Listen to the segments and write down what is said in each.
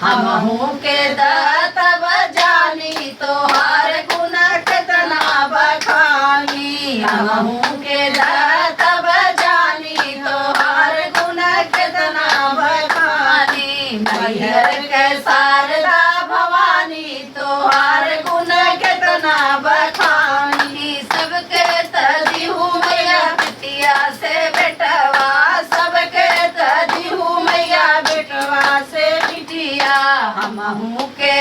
हमहू के तब जानी तोहार गुण कितना बखानी। हमहू के तब जानी तोहार गुण कितना बखानी। मैहर के शारदा भवानी तोहार गुण कितना बखानी। सबके तदिहू मैया बिटिया से बेटवा, सबके तदिहू मैया बेटवा से बिटिया। हमहू के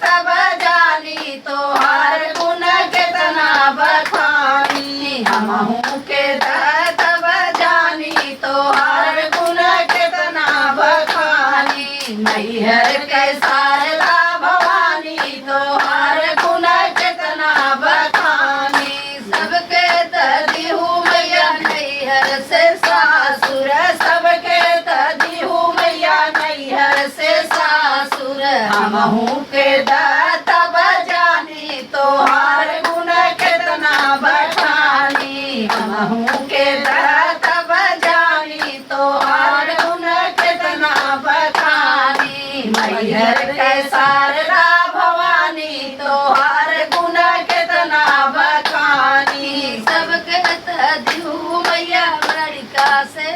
तब जानी तोहार गुण कितना बखानी। हमहू के तब जानी तोहार गुण कितना बखानी। मैहर के शारदा भवानी तोहार गुण कितना बखानी। सबके तदिहू मैया नैहर से सासुर, सबके तदिहू मैया नैहर से सासुर। हमहू के तब जानी तोहार गुण कितना बखानी। हमहू के तब जानी तोहार गुण कितना बखानी। मैहर के शारदा भवानी तोहार गुण कितना बखानी। सबके तदिहू मैया बड़का से